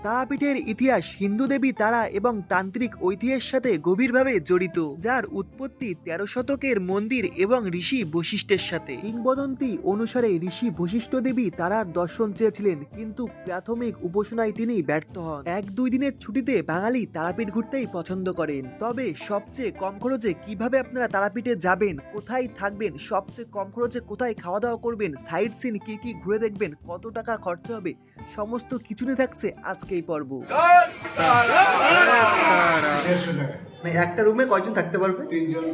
তারাপীঠের ইতিহাস হিন্দু দেবী তারা এবং তান্ত্রিক ঐতিহ্যের সাথে গভীরভাবে জড়িত, যার উৎপত্তি 13 শতকের মন্দির এবং ঋষি বশিষ্ঠের সাথে। কিংবদন্তি অনুসারে ঋষি বশিষ্ঠ দেবী তারার দর্শন চেয়েছিলেন, কিন্তু প্রাথমিক উপাসনায় তিনি ব্যর্থ হন। 1-2 দিনের ছুটিতে বাঙালি তারাপীঠ ঘুরতেই পছন্দ করেন। তবে সবচেয়ে কম খরচে কিভাবে আপনারা তারাপীঠে যাবেন, কোথায় থাকবেন, সবচেয়ে কম খরচে কোথায় খাওয়া দাওয়া করবেন, সাইট সিন কি কি ঘুরে দেখবেন, কত টাকা খরচা হবে, সমস্ত কিছু নিয়ে থাকছে আজকে এই পর্ব। একটা রুমে কয়জন থাকতে পারবে? 3 জন।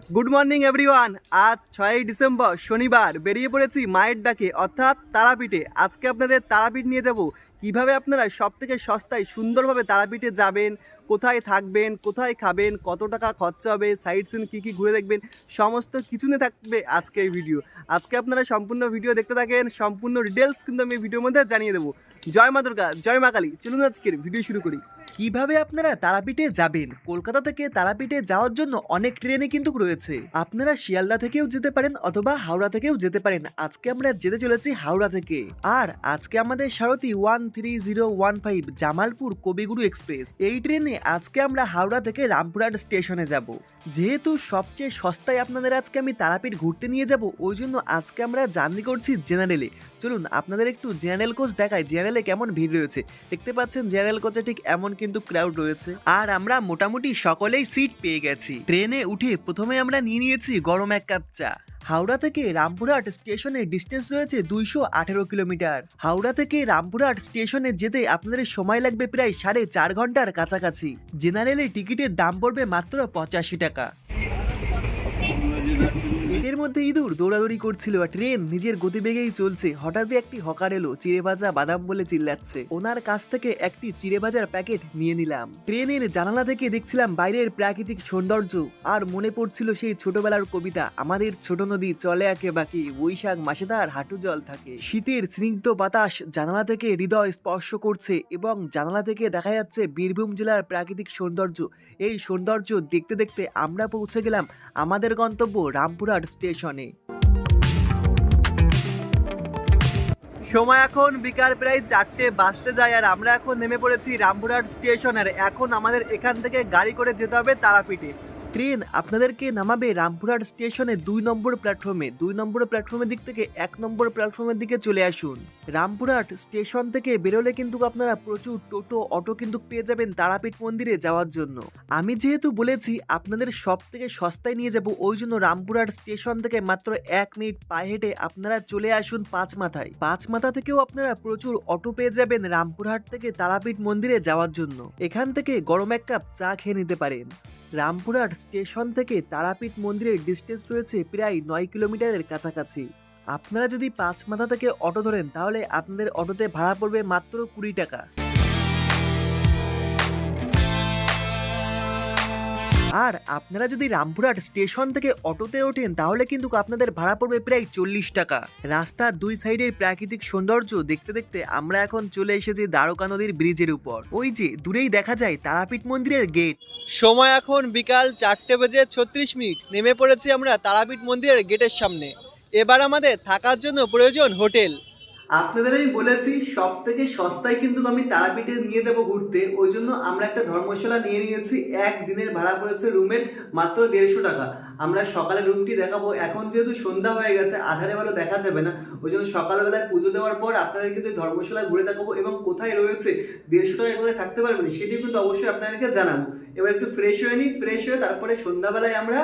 Good morning everyone. আজ 6 ডিসেম্বর শনিবার বেরিয়ে পড়েছি মায়ের ডাকে অর্থাৎ তারাপীঠে। আজকে আপনাদের তারাপীঠ নিয়ে যাব, কিভাবে আপনারা সব থেকে সস্তায় সুন্দরভাবে তারাপীঠে যাবেন, কোথায় থাকবেন, কোথায় খাবেন, কত টাকা খরচা হবে, সাইট সিন কী কী ঘুরে দেখবেন, সমস্ত কিছু নিয়ে থাকবে আজকে এই ভিডিও। আজকে আপনারা সম্পূর্ণ ভিডিও দেখতে থাকেন, সম্পূর্ণ ডিটেলস কিন্তু আমি ভিডিওর মধ্যে জানিয়ে দেবো। জয় মা দুর্গা, জয় মা কালী। চলুন আজকের ভিডিও শুরু করি। কিভাবে আপনারা তারাপীঠে যাবেন? কলকাতা থেকে তারাপীঠে যাওয়ার জন্য অনেক ট্রেনে কিন্তু রয়েছে। আপনারা শিয়ালদা থেকেও যেতে পারেন অথবা হাওড়া থেকেও যেতে পারেন। আজকে আমরা যেতে চলেছি হাওড়া থেকে। আর আজকে আমাদের সারথি 13015 জামালপুর কবিগুরু এক্সপ্রেস। এই ট্রেনে আজকে আমরা হাওড়া থেকে রামপুরহাট স্টেশনে যাব। যেহেতু সবচেয়ে সস্তায় আপনাদের আজকে আমি তারাপীঠ ঘুরতে নিয়ে যাব, ওই জন্য আজকে আমরা জার্নি করছি জেনারেলে। চলুন আপনাদের একটু জেনারেল কোচ দেখায়, জেনারেলে কেমন ভিড় রয়েছে। দেখতে পাচ্ছেন জেনারেল কোচে ঠিক এমন কিন্তু ক্রাউড রয়েছে। আর আমরা মোটামুটি সকলেই সিট পেয়ে গেছি। ট্রেনে উঠে প্রথমে আমরা নিয়ে নিয়েছি গরম এক কাপ চা। হাওড়া থেকে রামপুরহাট স্টেশনের ডিস্টেন্স রয়েছে 218 কিলোমিটার। হাওড়া থেকে রামপুরহাট স্টেশনে যেতে আপনাদের সময় লাগবে প্রায় 4.5 ঘন্টার কাছাকাছি। জেনারেলের টিকিটের দাম পড়বে মাত্র 85 টাকা। এর মধ্যে ইঁদুর দৌড়াদৌড়ি করছিল আর ট্রেন নিজের গতিবেগেই চলছে। হঠাৎই একটি হকার এলো, চিড়ে ভাজা বাদাম বলে চিল্লাচ্ছে। ওনার কাছ থেকে একটি চিড়ে ভাজার প্যাকেট নিয়ে নিলাম। ট্রেনের জানালা থেকে দেখছিলাম বাইরের প্রাকৃতিক সৌন্দর্য, আর মনে পড়ছিল সেই ছোটবেলার কবিতা, আমাদের ছোট নদী চলে আঁকে বাকি, বৈশাখ মাসে তার হাঁটু জল থাকে। শীতের স্নিগ্ধ বাতাস জানালা থেকে হৃদয় স্পর্শ করছে এবং জানালা থেকে দেখা যাচ্ছে বীরভূম জেলার প্রাকৃতিক সৌন্দর্য। এই সৌন্দর্য দেখতে দেখতে আমরা পৌঁছে গেলাম আমাদের গন্তব্য রামপুরহাট স্টেশনে। সময় এখন বিকাল প্রায় 4টে বাজতে যায় আর আমরা এখন নেমে পড়েছি রামপুরহাট স্টেশনের। এখন আমাদের এখান থেকে গাড়ি করে যেতে হবে তারাপীঠে। ট্রেন আপনাদেরকে নামাবে রামপুরহাট স্টেশনে 2 নম্বর প্ল্যাটফর্মে। 2 নম্বর প্ল্যাটফর্মের দিক থেকে 1 নম্বর প্ল্যাটফর্মের দিকে চলে আসুন। রামপুরহাট স্টেশন থেকে বেরোলে কিন্তু আপনারা প্রচুর টোটো অটো কিন্তু পেয়ে যাবেন তারাপীঠ মন্দিরে যাওয়ার জন্য। আমি যেহেতু বলেছি আপনাদের সব থেকে সস্তায় নিয়ে যাব, ওই জন্য রামপুরহাট স্টেশন থেকে মাত্র 1 মিনিট পায়ে হেঁটে আপনারা চলে আসুন পাঁচমাথায়। পাঁচমাথা থেকেও আপনারা প্রচুর অটো পেয়ে যাবেন রামপুরহাট থেকে তারাপীঠ মন্দিরে যাওয়ার জন্য। এখান থেকে গরম এক কাপ চা খেয়ে নিতে পারেন। রামপুরহাট স্টেশন থেকে তারাপীঠ মন্দিরের ডিস্টেন্স রয়েছে প্রায় 9 কিলোমিটারের কাছাকাছি। আপনারা যদি পাঁচমাথা থেকে অটো ধরেন তাহলে আপনাদের অটোতে ভাড়া পড়বে মাত্র 20 টাকা। আর আপনারা যদি রামপুরহাট স্টেশন থেকে অটোতে ওঠেন তাহলে কিন্তু আপনাদের ভাড়া পড়বে প্রায় 40 টাকা। রাস্তার 2 সাইডের প্রাকৃতিক সৌন্দর্য দেখতে দেখতে আমরা এখন চলে এসেছি দ্বারকা নদীর ব্রিজের উপর। ওই যে দূরেই দেখা যায় তারাপীঠ মন্দিরের গেট। সময় এখন বিকাল 4:36। নেমে পড়েছি আমরা তারাপীঠ মন্দিরের গেটের সামনে। এবার আমাদের থাকার জন্য প্রয়োজন হোটেল। আপনাদের আমি বলেছি সব থেকে সস্তায় কিন্তু আমি তারাপীঠে নিয়ে যাব ঘুরতে, ওই জন্য আমরা একটা ধর্মশালা নিয়ে নিয়েছি। 1 দিনের ভাড়া পড়েছে রুমের মাত্র 150 টাকা। আমরা সকালে রুমটি দেখাবো। এখন যেহেতু সন্ধ্যা হয়ে গেছে, আধারে ভালো দেখা যাবে না, ওই জন্য সকালবেলায় পুজো দেওয়ার পর আপনাদের কিন্তু ধর্মশালা ঘুরে দেখাবো এবং কোথায় রয়েছে 150 টাকায় কোথায় থাকতে পারবেন সেটি কিন্তু অবশ্যই আপনাদেরকে জানাবো। এবার একটু ফ্রেশ হয়ে নিই, ফ্রেশ হয়ে তারপরে সন্ধ্যাবেলায় আমরা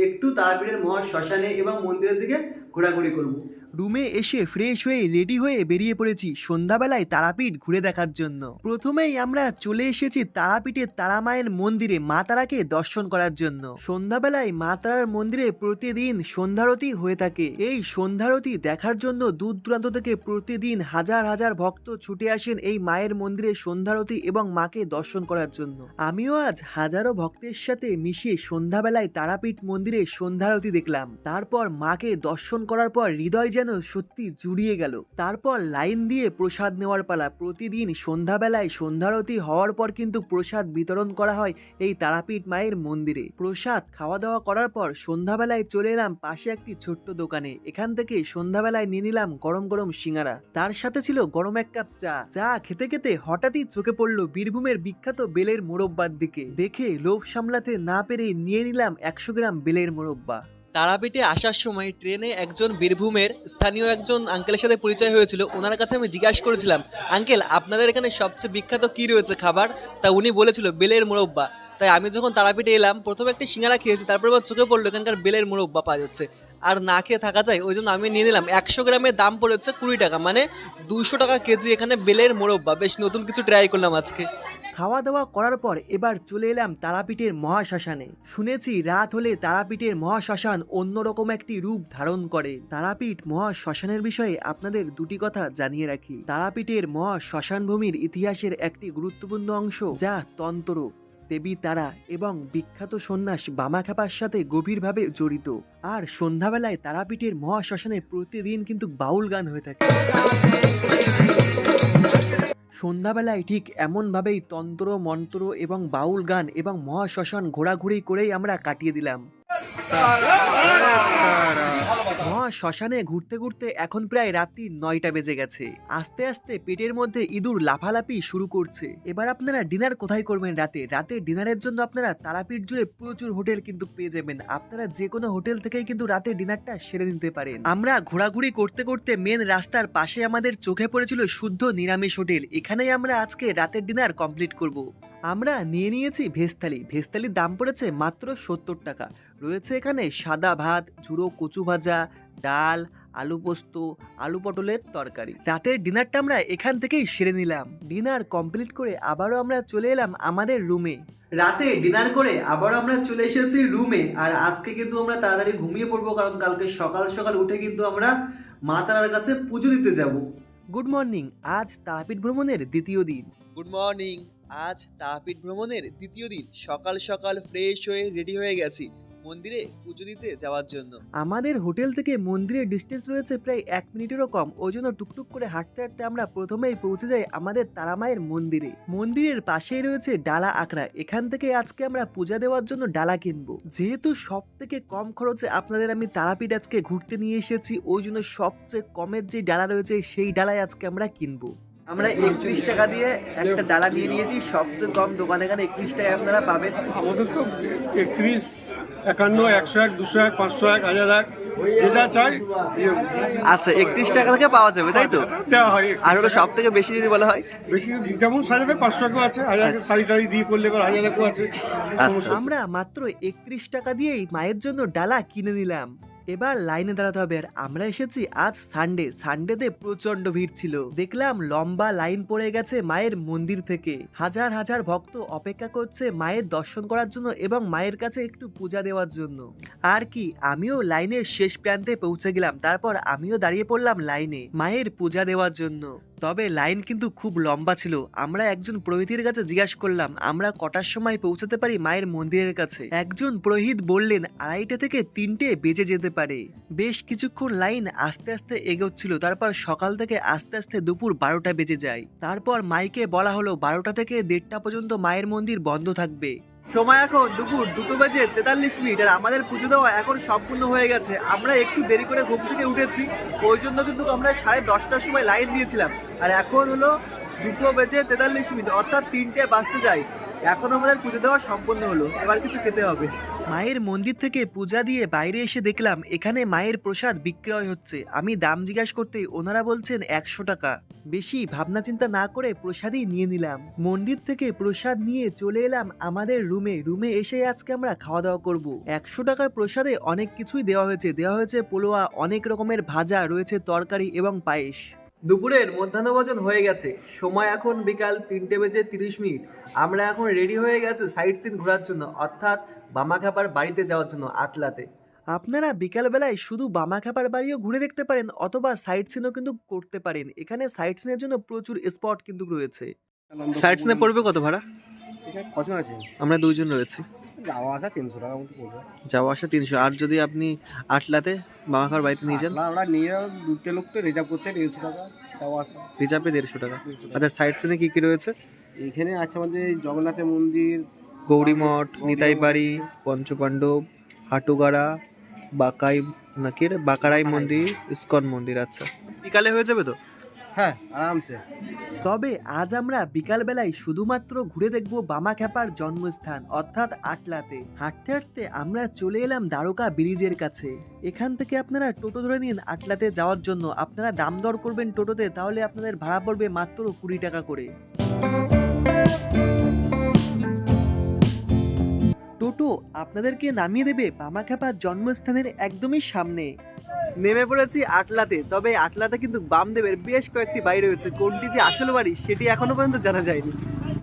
একটু তারাপীঠের মহা শ্মশানে এবং মন্দিরের দিকে ঘোরাঘুরি করবো। রুমে এসে ফ্রেশ হয়ে রেডি হয়ে বেরিয়ে পড়েছি সন্ধ্যাবেলায় তারাপীঠ ঘুরে দেখার জন্য। প্রথমেই আমরা চলে এসেছি তারাপীঠের তারা মায়ের মন্দিরে মা তারাকে দর্শন করার জন্য। সন্ধ্যাবেলায় মা তারার মন্দিরে প্রতিদিন সন্ধ্যারতি হয়ে থাকে। এই সন্ধ্যারতি দেখার জন্য দূর দূরান্ত থেকে প্রতিদিন হাজার হাজার ভক্ত ছুটে আসেন এই মায়ের মন্দিরে সন্ধ্যারতি এবং মাকে দর্শন করার জন্য। আমিও আজ হাজারো ভক্তের সাথে মিশে সন্ধ্যাবেলায় তারাপীঠ মন্দিরে সন্ধ্যারতি দেখলাম। তারপর মাকে দর্শন করার পর হৃদয় যেন যেন সত্যি জুড়িয়ে গেল। তারপর লাইন দিয়ে প্রসাদ নেওয়ার পালা। প্রতিদিন সন্ধ্যাবেলায় সন্ধ্যারতি হওয়ার পর কিন্তু প্রসাদ বিতরণ করা হয় এই তারাপীঠ মায়ের মন্দিরে। প্রসাদ খাওয়া দাওয়া করার পর সন্ধ্যাবেলায় চলে এলাম পাশে একটি ছোট্ট দোকানে। এখান থেকে সন্ধ্যাবেলায় নিয়ে নিলাম গরম গরম সিঙ্গারা, তার সাথে ছিল গরম এক কাপ চা। চা খেতে খেতে হঠাৎই চোখে পড়লো বীরভূমের বিখ্যাত বেলের মোরব্বার দিকে। দেখে লোভ সামলাতে না পেরে নিয়ে নিলাম 100 গ্রাম বেলের মোরব্বা। তারাপীঠে আসার সময় ট্রেনে একজন বীরভূমের স্থানীয় একজন আঙ্কেলের সাথে পরিচয় হয়েছিল। ওনার কাছে আমি জিজ্ঞাসা করেছিলাম, আঙ্কেল আপনাদের এখানে সবচেয়ে বিখ্যাত কি রয়েছে খাবার? তা উনি বলেছিল বেলের মোরব্বা। তাই আমি যখন তারাপীঠে এলাম প্রথমে একটা সিঙ্গারা খেয়েছি, তারপর আমার চোখে পড়লো এখানকার বেলের মোরব্বা পাওয়া যাচ্ছে, আর না খেয়ে থাকা যায়। ওই জন্য আমি নিয়ে নিলাম। 100 গ্রামের দাম পড়েছে 20 টাকা, মানে 200 টাকা কেজি এখানে বেলের মোরব্বা। বেশ নতুন কিছু ট্রাই করলাম আজকে। খাওয়া দাওয়া করার পর এবার চলে এলাম তারাপীঠের মহাশ্মশানে। শুনেছি রাত হলে তারাপীঠের মহাশ্মশান অন্যরকম একটি রূপ ধারণ করে। তারাপীঠ মহাশ্মশানের বিষয়ে আপনাদের দুটি কথা জানিয়ে রাখি। তারাপীঠের মহাশ্মশান ভূমির ইতিহাসের একটি গুরুত্বপূর্ণ অংশ, যা তন্ত্র, দেবী তারা এবং বিখ্যাত সন্ন্যাস বামাখ্যাপার সাথে গভীরভাবে জড়িত। আর সন্ধ্যাবেলায় তারাপীঠের মহাশ্মশানে প্রতিদিন কিন্তু বাউল গান হয়ে থাকে। সন্ধ্যাবেলায় ঠিক এমনভাবেই তন্ত্র মন্ত্র এবং বাউল গান এবং মহাশ্মশান ঘোরাঘুরি করেই আমরা কাটিয়ে দিলাম। মহাশ্মশানে ঘুরতে ঘুরতে এখন প্রায় রাত্রি 9টা বেজে গেছে। আস্তে আস্তে পেটের মধ্যে ইঁদুর লাফালাফি শুরু করছে। এবার আপনারা ডিনার কোথায় করবেন রাতে ডিনারের জন্য আপনারা তারাপীঠ জুড়ে প্রচুর হোটেল কিন্তু পেয়ে যাবেন। আপনারা যে কোনো হোটেল থেকেই কিন্তু রাতে ডিনারটা সেরে নিতে পারেন। আমরা ঘোরাঘুরি করতে করতে মেন রাস্তার পাশে আমাদের চোখে পড়েছিল শুদ্ধ নিরামিষ হোটেল। এখানেই আমরা আজকে রাতের ডিনার কমপ্লিট করব। আমরা নিয়ে নিয়েছি ভেজ থালি। ভেজ থালির দাম পড়েছে মাত্র 70 টাকা। রয়েছে এখানে সাদা ভাত, ঝুড়ো কচু ভাজা, ডাল, আলু পোস্ত, আলু পটলের তরকারি। রাতের ডিনারটা আমরা এখান থেকেই সেরে নিলাম। ডিনার কমপ্লিট করে আবারও আমরা চলে এলাম আমাদের রুমে। রাতে ডিনার করে আবারও আমরা চলে এসেছি রুমে। আর আজকে কিন্তু আমরা তাড়াতাড়ি ঘুমিয়ে পড়বো, কারণ কালকে সকাল সকাল উঠে কিন্তু আমরা মা তারার কাছে পুজো দিতে যাব। গুড মর্নিং, আজ তারাপীঠ ভ্রমণের দ্বিতীয় দিন। গুড মর্নিং, আজ তারাপীঠ ভ্রমণের দ্বিতীয় দিন। সকাল সকাল ফ্রেশ হয়ে রেডি হয়ে গেছি মন্দিরে পুজো দিতে যাওয়ার জন্য। আমাদের হোটেল থেকে মন্দিরের ডিস্টেন্স রয়েছে প্রায় 1 মিনিটেরও কম। ওই জন্য টুকটুক করে হাঁটতে হাঁটতে আমরা প্রথমেই পৌঁছে যাই আমাদের তারামায়ের মন্দিরে। মন্দিরের পাশেই রয়েছে ডালা আখড়া। এখান থেকে আজকে আমরা পূজা দেওয়ার জন্য ডালা কিনবো। যেহেতু সব থেকে কম খরচে আপনাদের আমি তারাপীঠ আজকে ঘুরতে নিয়ে এসেছি, ওই জন্য সবচেয়ে কমের যে ডালা রয়েছে সেই ডালাই আজকে আমরা কিনবো। আমরা 31 টাকা দিয়ে একটা ডালা নিয়ে নিয়েছি। সবচেয়ে কম দোকানে এখানে 31 টাকায় আপনারা পাবেন। আমাদের তো 31, 51, 101, 201, 501, 1001 যেটা চাই। আচ্ছা, 31 টাকা থেকে পাওয়া যাবে তাই তো? দেওয়া হয়। আর ওটা সব থেকে বেশি যদি বলা হয়? বেশি যেমন সাজাবে 500 আছে, 1000 শাড়ি টাড়ি দিয়ে করলে 1000 আছে। আচ্ছা, আমরা মাত্র 31 টাকা দিয়েই মায়ের জন্য ডালা কিনে নিলাম। এবার লাইনে দাঁড়াতে হবে। আর আমরা এসেছি আজ সানডেতে প্রচন্ড ভিড় ছিল। দেখলাম লম্বা লাইন পড়ে গেছে মায়ের মন্দির থেকে। হাজার হাজার ভক্ত অপেক্ষা করছে মায়ের দর্শন করার জন্য এবং মায়ের কাছে একটু পূজা দেওয়ার জন্য। আর কি, আমিও লাইনের শেষ প্রান্তে পৌঁছে গেলাম। তারপর আমিও দাঁড়িয়ে পড়লাম লাইনে মায়ের পূজা দেওয়ার জন্য। তবে লাইন কিন্তু খুব লম্বা ছিল। আমরা একজন পুরোহিতের কাছে জিজ্ঞাসা করলাম আমরা কটার সময় পৌঁছাতে পারি মায়ের মন্দিরের কাছে। একজন পুরোহিত বললেন 2:30 থেকে 3টে বেজে যেতে পারে। বেশ কিছুক্ষণ লাইন আস্তে আস্তে এগোচ্ছিল। তারপর সকাল থেকে আস্তে আস্তে দুপুর 12টা বেজে যায়। তারপর মাইকে বলা হলো 12টা থেকে 1:30টা পর্যন্ত মায়ের মন্দির বন্ধ থাকবে। সময় এখন দুপুর 2:43। আর আমাদের পুজো দেওয়া এখন সম্পূর্ণ হয়ে গেছে। আমরা একটু দেরি করে ঘুম থেকে উঠেছি, ওই জন্য কিন্তু আমরা 10:30টার সময় লাইন দিয়েছিলাম। আর এখন হলো 2:43, অর্থাৎ 3টে বাজতে যায়। এখন আমাদের পুজো দেওয়া সম্পূর্ণ হলো। এবার কিছু খেতে হবে। মায়ের মন্দির থেকে পূজা দিয়ে বাইরে এসে দেখলাম এখানে মায়ের প্রসাদ বিক্রয় হচ্ছে। আমি দাম জিজ্ঞাসা করতে ওনারা বলছেন 100 টাকা। বেশি ভাবনা চিন্তা না করে প্রসাদই নিয়ে নিলাম। মন্দির থেকে প্রসাদ নিয়ে চলে এলাম আমাদের রুমে এসে আজকে আমরা খাওয়া দাওয়া করব। 100 টাকার প্রসাদে অনেক কিছুই দেওয়া হয়েছে পোলোয়া, অনেক রকমের ভাজা, রয়েছে তরকারি এবং পায়েস। দুপুরের মধ্যাহ্নভোজন হয়ে গেছে। সময় এখন বিকাল 3:30। আমরা এখন রেডি হয়ে গেছে সাইট সিন ঘোরার জন্য, অর্থাৎ বামাখ্যাপার বাড়িতে যাওয়ার জন্য আটলাতে। আপনারা বিকালবেলায় শুধু বামাখ্যাপার বাড়িও ঘুরে দেখতে পারেন, অথবা সাইট সিনও কিন্তু করতে পারেন। এখানে সাইট সিনের জন্য প্রচুর স্পট কিন্তু রয়েছে। সাইট সিনে পড়বে কত ভাড়া? কজন আছে? আমরা 2 জন রয়েছি। যাওয়া আসা 300 টাকা মতো পড়বে। যাওয়া আসা 300। আর যদি আপনি আটলাতে মামাখার বাড়িতে নিয়ে যান? আমরা নিয়ে দুটো লোক তো রিজার্ভ করতে 150 টাকা যাওয়া আসা। রিজার্ভে 150 টাকা। আচ্ছা, সাইড সিনে কি কি রয়েছে? এখানে আছে আমাদের জগন্নাথের মন্দির, গৌরীমঠ, নিতাইবাড়ি, পঞ্চপাণ্ডব, হাটুগাড়া, বাকাই নাকি রে বাকারাই মন্দির, ইস্কন মন্দির। আচ্ছা, বিকালে হয়ে যাবে তো? হ্যাঁ আরামসে। তবে আজ আমরা বিকালবেলায় শুধুমাত্র ঘুরে দেখব বামাখ্যাপার জন্মস্থান অর্থাৎ আটলাতে। হাঁটতে হাঁটতে আমরা চলে এলাম দ্বারকা ব্রিজের কাছে। এখান থেকে আপনারা টোটো ধরে নিন আটলাতে যাওয়ার জন্য। আপনারা দাম দর করবেন টোটোতে, তাহলে আপনাদের ভাড়া পড়বে মাত্র 20 টাকা করে। টোটো আপনাদেরকে নামিয়ে দেবে বামাখ্যাপার জন্মস্থানের একদমই সামনে। নেমে পড়েছি আটলাতে। তবে আটলাতে কিন্তু বামদেবের বেশ কয়েকটি বাড়ি রয়েছে, কোনটি যে আসল বাড়ি সেটি এখনো পর্যন্ত জানা যায়নি।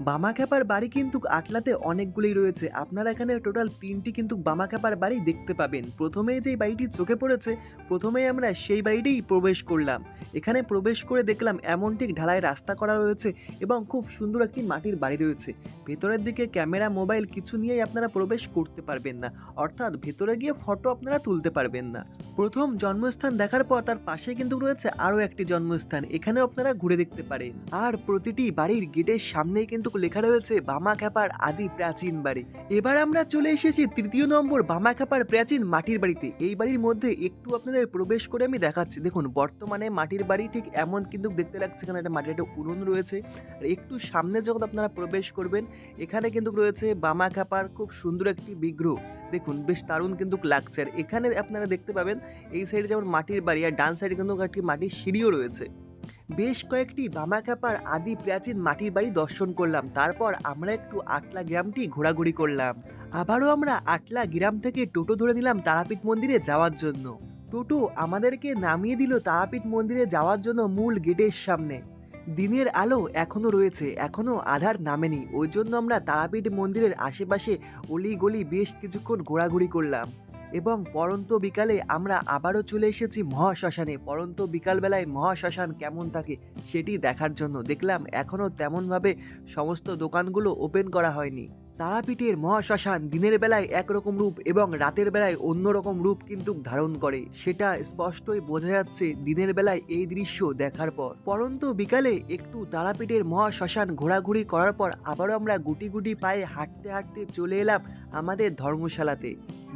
বামাখ্যাপার বাড়ি কিন্তু আটলাতে অনেকগুলোই রয়েছে। আপনারা এখানে টোটাল 3টি কিন্তু বামাখ্যাপার বাড়ি দেখতে পাবেন। প্রথমে যে বাড়িটি চোখে পড়েছে, প্রথমেই আমরা সেই বাড়িতেই প্রবেশ করলাম। এখানে প্রবেশ করে দেখলাম এমন ঠিক ঢালাই রাস্তা করা রয়েছে এবং খুব সুন্দর একটি মাটির বাড়ি রয়েছে। ভেতরের দিকে ক্যামেরা মোবাইল কিছু নিয়েই আপনারা প্রবেশ করতে পারবেন না, অর্থাৎ ভেতরে গিয়ে ফটো আপনারা তুলতে পারবেন না। প্রথম জন্মস্থান দেখার পর তার পাশে কিন্তু রয়েছে আরও একটি জন্মস্থান, এখানেও আপনারা ঘুরে দেখতে পারেন। আর প্রতিটি বাড়ির গেটের সামনেই কিন্তু লেখা রয়েছে বামাখ্যাপার আদি প্রাচীন বাড়ি। এবার আমরা চলে এসেছি 3য় নম্বর বামাখ্যাপার প্রাচীন মাটির বাড়িতে। এই বাড়ির মধ্যে একটু আপনাদের প্রবেশ করে আমি দেখাচ্ছি। দেখুন, বর্তমানে মাটির বাড়ি ঠিক এমন কিন্তু দেখতে লাগছে। এখানে একটা মাটির একটা উনুন রয়েছে। আর একটু সামনে যখন আপনারা প্রবেশ করবেন, এখানে কিন্তু রয়েছে বামাখ্যাপার খুব সুন্দর একটি বিগ্রহ। দেখুন, বেশ দারুণ কিন্তু লাগছে। আর এখানে আপনারা দেখতে পাবেন এই সাইডে যেমন মাটির বাড়ি, আর ডান সাইডে কিন্তু একটি মাটির সিঁড়িও রয়েছে। বেশ কয়েকটি বামাখ্যাপার আদি প্রাচীন মাটির বাড়ি দর্শন করলাম। তারপর আমরা একটু আটলা গ্রামটি ঘোরাঘুরি করলাম। আবারও আমরা আটলা গ্রাম থেকে টোটো ধরে নিলাম তারাপীঠ মন্দিরে যাওয়ার জন্য। টোটো আমাদেরকে নামিয়ে দিল তারাপীঠ মন্দিরে যাওয়ার জন্য মূল গেটের সামনে। দিনের আলো এখনো রয়েছে, এখনো আধার নামেনি। ওই জন্য আমরা তারাপীঠ মন্দিরের আশেপাশে অলি গলি বেশ কিছুক্ষণ ঘোরাঘুরি করলাম এবং পরন্ত বিকালে আমরা আবারও চলে এসেছি মহাশ্মশানে। পরন্ত বিকালবেলায় মহাশ্মশান কেমন থাকে সেটি দেখার জন্য। দেখলাম এখনও তেমনভাবে সমস্ত দোকানগুলো ওপেন করা হয়নি। তারাপীঠের মহাশ্মশান দিনের বেলায় একরকম রূপ এবং রাতের বেলায় অন্যরকম রূপ কিন্তু ধারণ করে, সেটা স্পষ্টই বোঝা যাচ্ছে দিনের বেলায় এই দৃশ্য দেখার পর। পরন্ত বিকালে একটু তারাপীঠের মহাশ্মশান ঘোরাঘুরি করার পর আবারও আমরা গুটি গুটি পায়ে হাঁটতে হাঁটতে চলে এলাম আমাদের ধর্মশালাতে।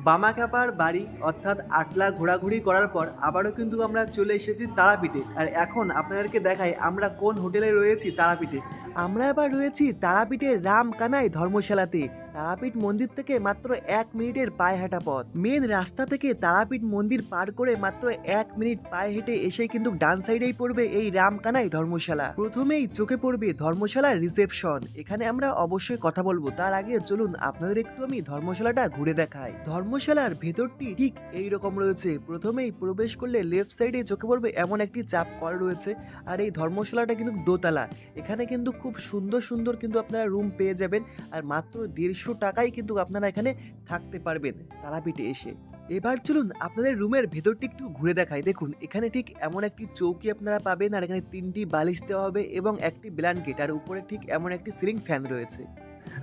বামাখ্যাপার বাড়ি অর্থাৎ আটলা ঘোরাঘুরি করার পর আবারও কিন্তু আমরা চলে এসেছি তারাপীঠে। আর এখন আপনাদেরকে দেখাই আমরা কোন হোটেলে রয়েছি তারাপীঠে। আমরা এবার রয়েছি তারাপীঠের রামকানাই ধর্মশালাতে। তারাপীঠ মন্দির থেকে মাত্র 1 মিনিটের পায়ে হাঁটা পথ। মেন রাস্তা থেকে তারাপীঠ মন্দির পার করে মাত্র 1 মিনিট পায়ে হেঁটে এসে কিন্তু ডান সাইডেই পড়বে এই রামকানাই ধর্মশালা। প্রথমেই চোখে পড়বে ধর্মশালার রিসেপশন। এখানে আমরা অবশ্যই কথা বলবো, তার আগে চলুন আপনাদের একটু আমি ধর্মশালাটা ঘুরে দেখাই। ধর্মশালার ভেতরটি ঠিক এই রকম রয়েছে। প্রথমেই প্রবেশ করলে লেফট সাইডে চোখে পড়বে এমন একটি চাপ কল রয়েছে। আর এই ধর্মশালাটা কিন্তু দোতলা। এখানে কিন্তু খুব সুন্দর সুন্দর কিন্তু আপনারা রুম পেয়ে যাবেন। আর মাত্র 150 টাকায় কিন্তু আপনারা এখানে থাকতে পারবেন তারাপীঠে এসে। এবার চলুন আপনাদের রুমের ভেতরটি একটু ঘুরে দেখাই। দেখুন, এখানে ঠিক এমন একটি চৌকি আপনারা পাবেন, আর এখানে 3টি বালিশ দেওয়া হবে এবং একটি ব্ল্যাঙ্কেট, আর উপরে ঠিক এমন একটি সিলিং ফ্যান রয়েছে।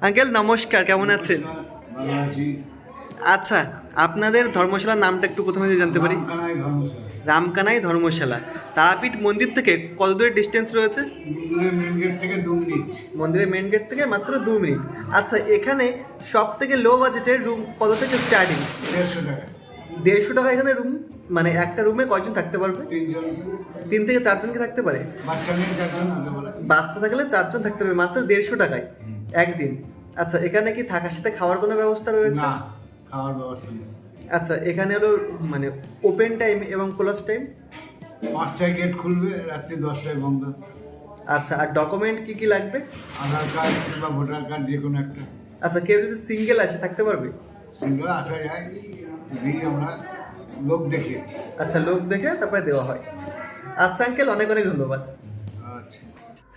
আঙ্কেল নমস্কার, কেমন আছেন? আচ্ছা, আপনাদের ধর্মশালার নামটা একটু প্রথমে যদি জানতে পারি। রামকানাই ধর্মশালা। তারাপীঠ মন্দির থেকে কত দূরের ডিস্টেন্স রয়েছে? মন্দিরের মেন গেট থেকে মাত্র 2 মিনিট। আচ্ছা, এখানে সব থেকে লো বাজেটের রুম কত থেকে স্টার্টিং? 150 টাকা এখানে রুম। মানে একটা রুমে কয়জন থাকতে পারবে? 3 থেকে 4 জনকে থাকতে পারে। বাচ্চা থাকলে 4 জন থাকতে পারবে মাত্র 150 টাকায় একদিন। আচ্ছা, এখানে কি থাকার সাথে খাওয়ার কোনো ব্যবস্থা রয়েছে? খাওয়ার ব্যবস্থা নেই। আচ্ছা, এখানে হলো মানে ওপেন টাইম এবং ক্লোজ টাইম? 5টায় গেট খুলবে, রাত্রি 10টায় বন্ধ। আচ্ছা, আর ডকুমেন্ট কি কি লাগবে? আধার কার্ড বা ভোটার কার্ড যে কোনো একটা। আচ্ছা, কেউ যদি সিঙ্গেল আসে থাকতে পারবে? সিঙ্গেল আসা যায়, আমরা লোক দেখে। আচ্ছা, লোক দেখে তারপরে দেওয়া হয়। আচ্ছা আঙ্কেল, অনেক অনেক ধন্যবাদ। আচ্ছা।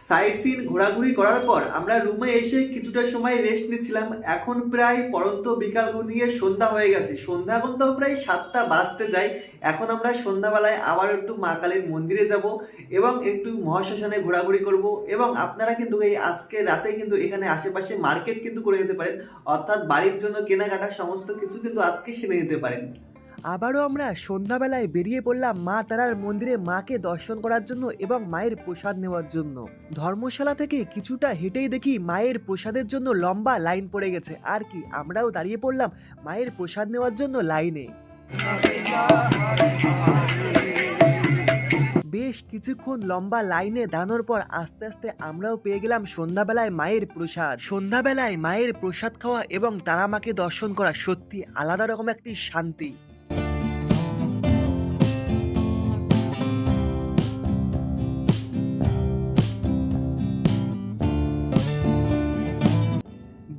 সাইট সিন ঘোরাঘুরি করার পর আমরা রুমে এসে কিছুটা সময় রেস্ট নিচ্ছিলাম। এখন প্রায় পরন্ত বিকাল ঘনিয়ে সন্ধ্যা হয়ে গেছে, সন্ধ্যা এখন তো প্রায় 7টা বাজতে যায়। এখন আমরা সন্ধ্যাবেলায় আবার একটু মা কালীর মন্দিরে যাব এবং একটু মহাশ্মশানে ঘোরাঘুরি করব। এবং আপনারা কিন্তু এই আজকে রাতে কিন্তু এখানে আশেপাশে মার্কেট কিন্তু করে যেতে পারেন, অর্থাৎ বাড়ির জন্য কেনাকাটা সমস্ত কিছু কিন্তু আজকে সেরে নিতে পারেন। আবারও আমরা সন্ধ্যাবেলায় বেরিয়ে পড়লাম মা তারার মন্দিরে মাকে দর্শন করার জন্য এবং মায়ের প্রসাদ নেওয়ার জন্য। ধর্মশালা থেকে কিছুটা হেঁটেই দেখি মায়ের প্রসাদের জন্য লম্বা লাইন পড়ে গেছে, আর কি আমরাও দাঁড়িয়ে পড়লাম মায়ের প্রসাদ নেওয়ার জন্য লাইনে। বেশ কিছুক্ষণ লম্বা লাইনে দাঁড়ানোর পর আস্তে আস্তে আমরাও পেয়ে গেলাম সন্ধ্যাবেলায় মায়ের প্রসাদ। সন্ধ্যাবেলায় মায়ের প্রসাদ খাওয়া এবং তারা মাকে দর্শন করা সত্যি আলাদা রকম একটি শান্তি।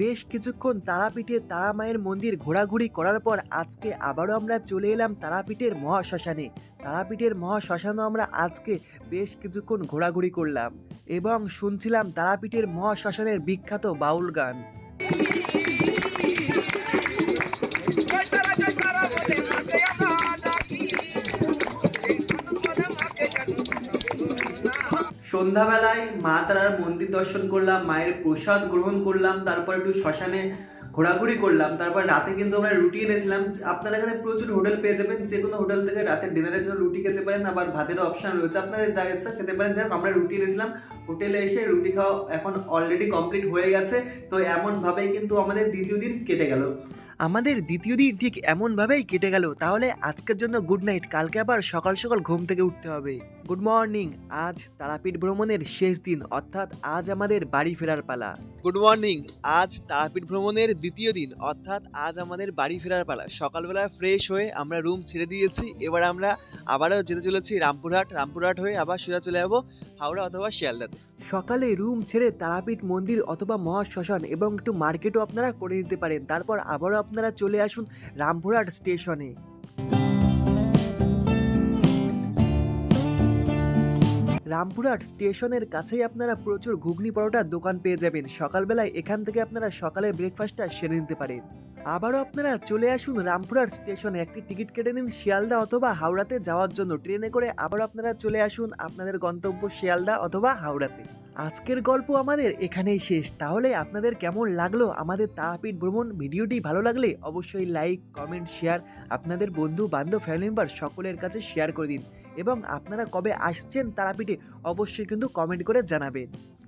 বেশ কিছুক্ষণ তারাপীঠে তারা মায়ের মন্দির ঘোরাঘুরি করার পর আজকে আবারও আমরা চলে এলাম তারাপীঠের মহাশ্মশানে। তারাপীঠের মহাশ্মশানও আমরা আজকে বেশ কিছুক্ষণ ঘোরাঘুরি করলাম এবং শুনছিলাম তারাপীঠের মহাশ্মশানের বিখ্যাত বাউল গান। সন্ধ্যাবেলায় মা তারার মন্দির দর্শন করলাম, মায়ের প্রসাদ গ্রহণ করলাম, তারপর একটু শ্মশানে ঘোরাঘুরি করলাম। তারপর রাতে কিন্তু আমরা রুটি এনেছিলাম। আপনারা এখানে প্রচুর হোটেল পেয়ে যাবেন, যে কোনো হোটেল থেকে রাতের ডিনারের জন্য রুটি খেতে পারেন, আবার ভাতেরও অপশন রয়েছে, আপনারা যা ইচ্ছা খেতে পারেন। যাই হোক, আমরা রুটি এনেছিলাম। হোটেলে এসে রুটি খাওয়া এখন অলরেডি কমপ্লিট হয়ে গেছে। তো এমনভাবেই কিন্তু আমাদের দ্বিতীয় দিন কেটে গেল। আমাদের দ্বিতীয় দিন ঠিক এমনভাবেই কেটে গেল। তাহলে আজকের জন্য গুড নাইট, কালকে আবার সকাল সকাল ঘুম থেকে উঠতে হবে। Good morning. আজ তারাপীঠ ভ্রমণের শেষ দিন, অর্থাৎ আজ আমাদের বাড়ি ফেরার পালা। Good morning. আজ তারাপীঠ ভ্রমণের দ্বিতীয় দিন, অর্থাৎ আজ আমাদের বাড়ি ফেরার পালা। সকালবেলা ফ্রেশ হয়ে আমরা রুম ছেড়ে দিয়েছি। এবার আমরা আবারও যেতে চলেছি রামপুরহাট হয়ে আবার সোজা চলে যাবো হাওড়া অথবা শিয়ালদাতে। সকালে রুম ছেড়ে তারাপীঠ মন্দির অথবা মহাশ্মশান এবং একটু মার্কেটও আপনারা করে দিতে পারেন। তারপর আবারও আপনারা চলে আসুন রামপুরহাট স্টেশনে। রামপুরহাট স্টেশনের কাছেই আপনারা প্রচুর ঘুগনি পরোটার দোকান পেয়ে যাবেন। সকালবেলায় এখান থেকে আপনারা সকালে ব্রেকফাস্টটা সেরে নিতে পারেন। আবারও আপনারা চলে আসুন রামপুরহাট স্টেশনে, একটি টিকিট কেটে নিন শিয়ালদা অথবা হাওড়াতে যাওয়ার জন্য। ট্রেনে করে আবারও আপনারা চলে আসুন আপনাদের গন্তব্য শিয়ালদা অথবা হাওড়াতে। আজকের গল্প আমাদের এখানেই শেষ। তাহলে আপনাদের কেমন লাগলো আমাদের তারাপীঠ ভ্রমণ? ভিডিওটি ভালো লাগলে অবশ্যই লাইক, কমেন্ট, শেয়ার আপনাদের বন্ধু বান্ধব ফ্যামিলি মেম্বার সকলের কাছে শেয়ার করে দিন। এবং আপনারা কবে আসছেন তারাপীঠে অবশ্যই কিন্তু কমেন্ট করে জানাবেন।